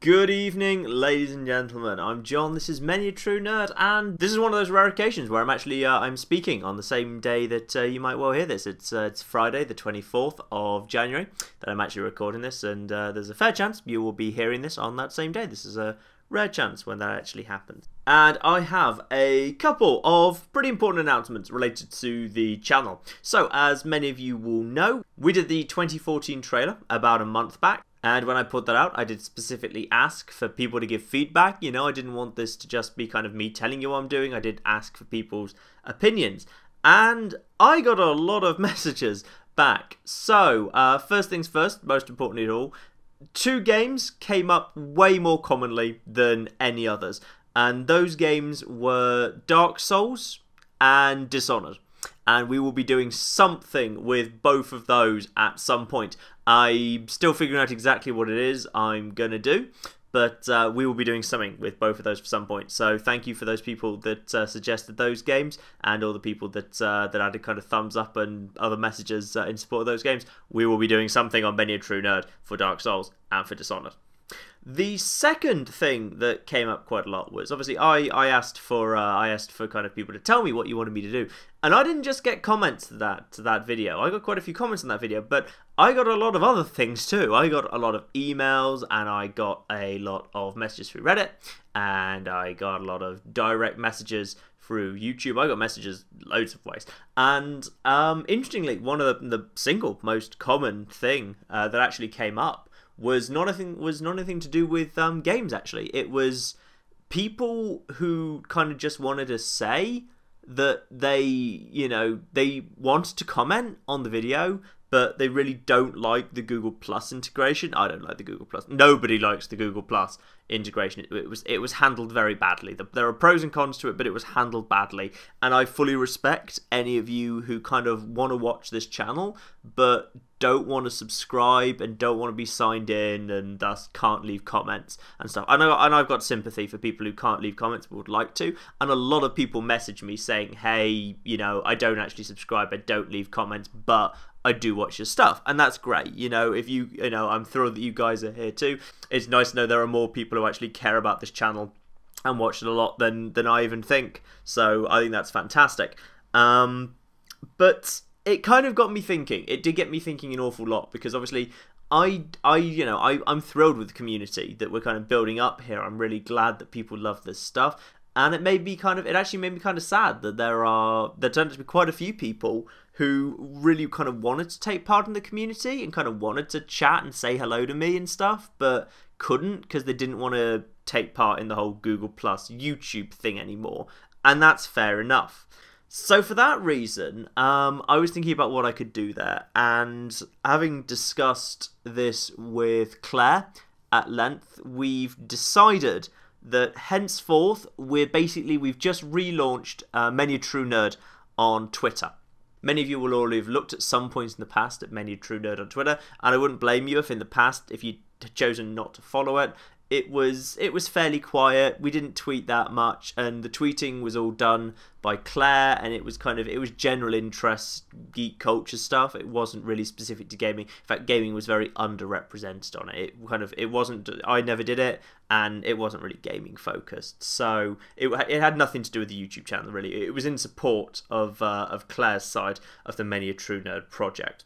Good evening, ladies and gentlemen. I'm John. This is Many a True Nerd, and this is one of those rare occasions where I'm actually I'm speaking on the same day that you might well hear this. It's Friday, the 24th of January, that I'm actually recording this, and there's a fair chance you will be hearing this on that same day. This is a rare chance when that actually happens. And I have a couple of pretty important announcements related to the channel. So, as many of you will know, we did the 2014 trailer about a month back. And when I put that out, I did specifically ask for people to give feedback. You know, I didn't want this to just be kind of me telling you what I'm doing. I did ask for people's opinions. And I got a lot of messages back. So, first things first, most importantly of all, two games came up way more commonly than any others. And those games were Dark Souls and Dishonored. And we will be doing something with both of those at some point. I'm still figuring out exactly what it is I'm going to do, but we will be doing something with both of those for some point. So thank you for those people that suggested those games, and all the people that added kind of thumbs up and other messages in support of those games. We will be doing something on Many a True Nerd for Dark Souls and for Dishonored. The second thing that came up quite a lot was obviously I asked for kind of people to tell me what you wanted me to do, and I didn't just get comments to that video. I got quite a few comments on that video, but I got a lot of other things too. I got a lot of emails, and I got a lot of messages through Reddit, and I got a lot of direct messages through YouTube. I got messages loads of ways, and interestingly, one of the single most common thing that actually came up was not anything to do with games. Actually, it was people who kind of just wanted to say that they wanted to comment on the video, but they really don't like the Google Plus integration. I don't like the Google Plus. Nobody likes the Google Plus integration. It was handled very badly. There are pros and cons to it, but it was handled badly. And I fully respect any of you who kind of want to watch this channel, but don't want to subscribe and don't want to be signed in, and thus can't leave comments and stuff. And I've got sympathy for people who can't leave comments but would like to. And a lot of people message me saying, hey, I don't actually subscribe, I don't leave comments, but I do watch your stuff, and that's great. If I'm thrilled that you guys are here too. It's nice to know there are more people who actually care about this channel and watch it a lot than I even think. So I think that's fantastic. But it kind of got me thinking. It did get me thinking an awful lot, because obviously I'm thrilled with the community that we're kind of building up here. I'm really glad that people love this stuff. And it actually made me kind of sad that there turned out to be quite a few people who really kind of wanted to take part in the community and kind of wanted to chat and say hello to me and stuff, but couldn't because they didn't want to take part in the whole Google Plus YouTube thing anymore. And that's fair enough. So for that reason, I was thinking about what I could do there, and having discussed this with Claire at length, we've decided that henceforth we've just relaunched Many a True Nerd on Twitter. Many of you will all have looked at some points in the past at Many a True Nerd on Twitter, and I wouldn't blame you if in the past, if you'd chosen not to follow it, it was fairly quiet. We didn't tweet that much, and the tweeting was all done by Claire, and it was general interest, geek culture stuff. It wasn't really specific to gaming. In fact, gaming was very underrepresented on it. It wasn't. I never did it, and it wasn't really gaming focused. So it had nothing to do with the YouTube channel really. It was in support of Claire's side of the Many a True Nerd project.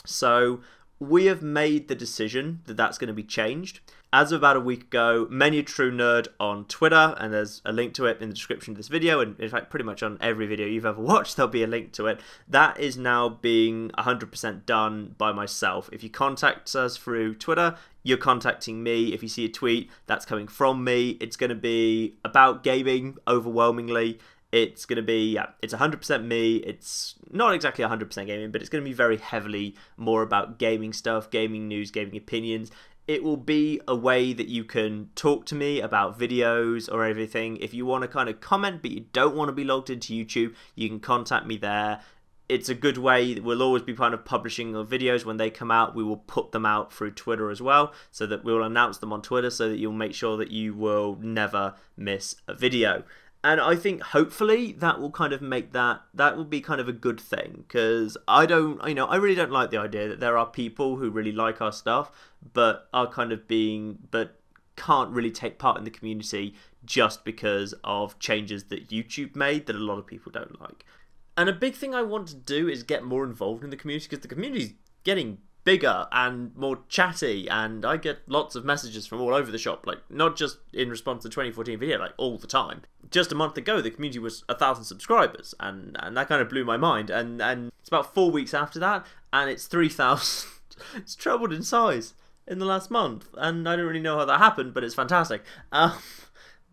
So we have made the decision that that's going to be changed. As of about a week ago, Many a True Nerd on Twitter, and there's a link to it in the description of this video, and in fact pretty much on every video you've ever watched there'll be a link to it. That is now being 100% done by myself. If you contact us through Twitter, you're contacting me. If you see a tweet, that's coming from me. It's going to be about gaming overwhelmingly. It's going to be, it's 100% me. It's not exactly 100% gaming, but it's going to be very heavily more about gaming stuff, gaming news, gaming opinions. It will be a way that you can talk to me about videos or everything. If you want to kind of comment, but you don't want to be logged into YouTube, you can contact me there. It's a good way. We'll always be kind of publishing the videos when they come out. We will put them out through Twitter as well, so that we'll announce them on Twitter so that you'll make sure that you will never miss a video. And I think hopefully that will kind of make that will be kind of a good thing, because I really don't like the idea that there are people who really like our stuff but are kind of can't really take part in the community just because of changes that YouTube made that a lot of people don't like. And a big thing I want to do is get more involved in the community, because the community's getting bigger and more chatty, and I get lots of messages from all over the shop, like not just in response to the 2014 video, like all the time. Just a month ago the community was 1,000 subscribers, and that kind of blew my mind, and it's about 4 weeks after that and it's 3,000. It's trebled in size in the last month, and I don't really know how that happened, but it's fantastic. And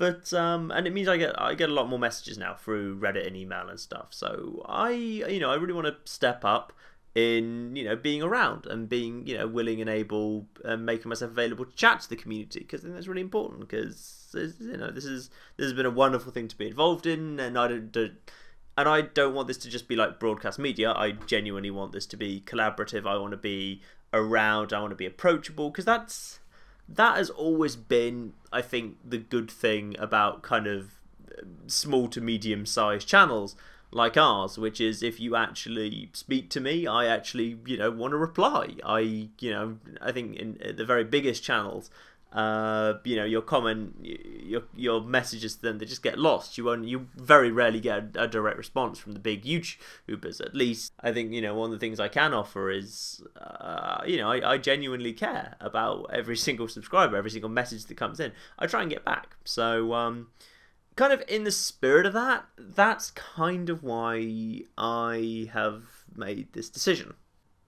it means I get a lot more messages now through Reddit and email and stuff. So I really want to step up in, being around and being, willing and able, and making myself available to chat to the community, because I think that's really important, because, this has been a wonderful thing to be involved in, and I don't want this to just be like broadcast media. I genuinely want this to be collaborative. I want to be around, I want to be approachable, because that has always been, I think, the good thing about kind of small to medium sized channels like ours, which is if you actually speak to me, I actually, want to reply. I think in the very biggest channels, your comment, your messages to them, they just get lost. You very rarely get a direct response from the big YouTubers. At least I think, one of the things I can offer is, I genuinely care about every single subscriber, every single message that comes in. I try and get back. So, kind of in the spirit of that, that's kind of why I have made this decision.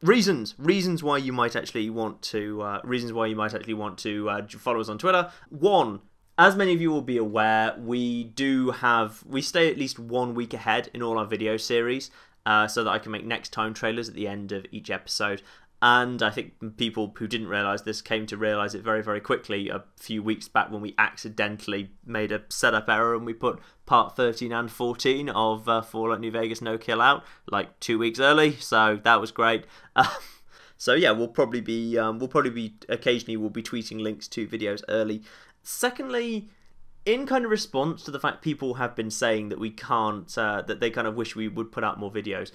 Reasons why you might actually want to follow us on Twitter. One, as many of you will be aware, we stay at least 1 week ahead in all our video series, so that I can make next time trailers at the end of each episode. And I think people who didn't realise this came to realise it very, very quickly a few weeks back, when we accidentally made a setup error and we put part 13 and 14 of Fallout New Vegas No Kill out like 2 weeks early. So that was great. So yeah, we'll probably be occasionally we'll be tweeting links to videos early. Secondly, in kind of response to the fact people have been saying that we can't, that they kind of wish we would put out more videos,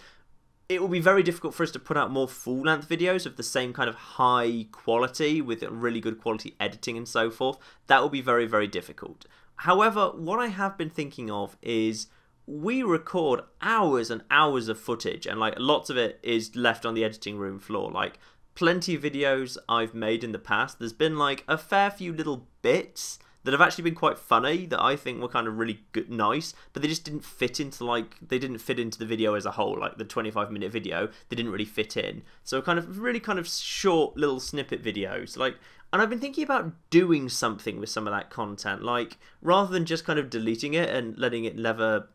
it will be very difficult for us to put out more full-length videos of the same kind of high quality, with really good quality editing and so forth. That will be very, very difficult. However, what I have been thinking of is we record hours and hours of footage, and like lots of it is left on the editing room floor. Like plenty of videos I've made in the past, there's been like a fair few little bits that have actually been quite funny, that I think were kind of really good, nice, but they just didn't fit into the video as a whole. Like the 25-minute video, they didn't really fit in. So really kind of short little snippet videos. And I've been thinking about doing something with some of that content, like rather than just kind of deleting it and letting it never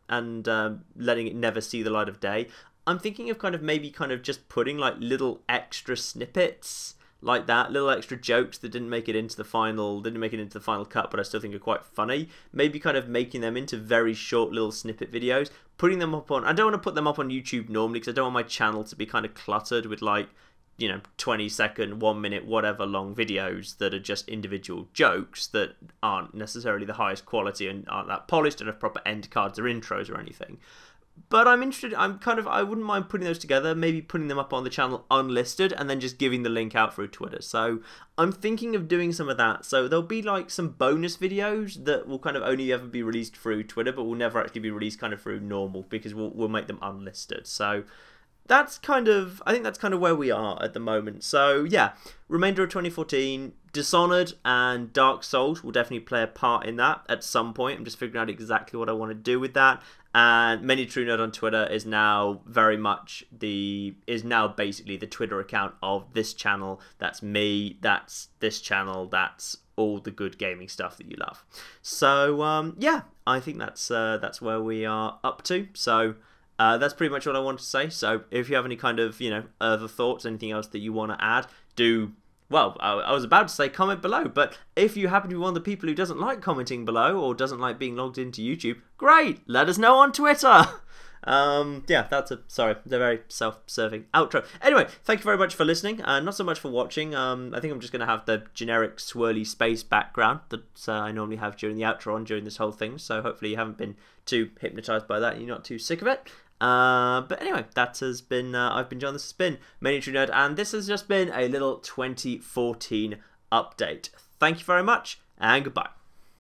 see the light of day. I'm thinking of maybe just putting like little extra snippets like that, little extra jokes that didn't make it into the final cut, but I still think are quite funny. Maybe kind of making them into very short little snippet videos, putting them up on. I don't want to put them up on YouTube normally, because I don't want my channel to be kind of cluttered with 20-second, 1 minute, whatever long videos that are just individual jokes that aren't necessarily the highest quality and aren't that polished and have proper end cards or intros or anything. But I'm interested, I wouldn't mind putting those together, maybe putting them up on the channel unlisted and then just giving the link out through Twitter. So I'm thinking of doing some of that. So there'll be like some bonus videos that will kind of only ever be released through Twitter, but will never actually be released kind of through normal, because we'll make them unlisted. So I think that's kind of where we are at the moment. So yeah, remainder of 2014, Dishonored and Dark Souls will definitely play a part in that at some point. I'm just figuring out exactly what I want to do with that. And Many True Nerd on Twitter is now basically the Twitter account of this channel. That's me, that's this channel, that's all the good gaming stuff that you love. So yeah, I think that's where we are up to. So that's pretty much what I wanted to say. So if you have any kind of other thoughts, anything else that you want to add, do. Well, I was about to say comment below, but if you happen to be one of the people who doesn't like commenting below or doesn't like being logged into YouTube, great, let us know on Twitter. Yeah, the very self-serving outro. Anyway, thank you very much for listening, not so much for watching. I think I'm just going to have the generic swirly space background that I normally have during the outro during this whole thing, so hopefully you haven't been too hypnotized by that and you're not too sick of it. But anyway, that has been, I've been John, this has been Many True Nerd, and this has just been a little 2014 update. Thank you very much, and goodbye.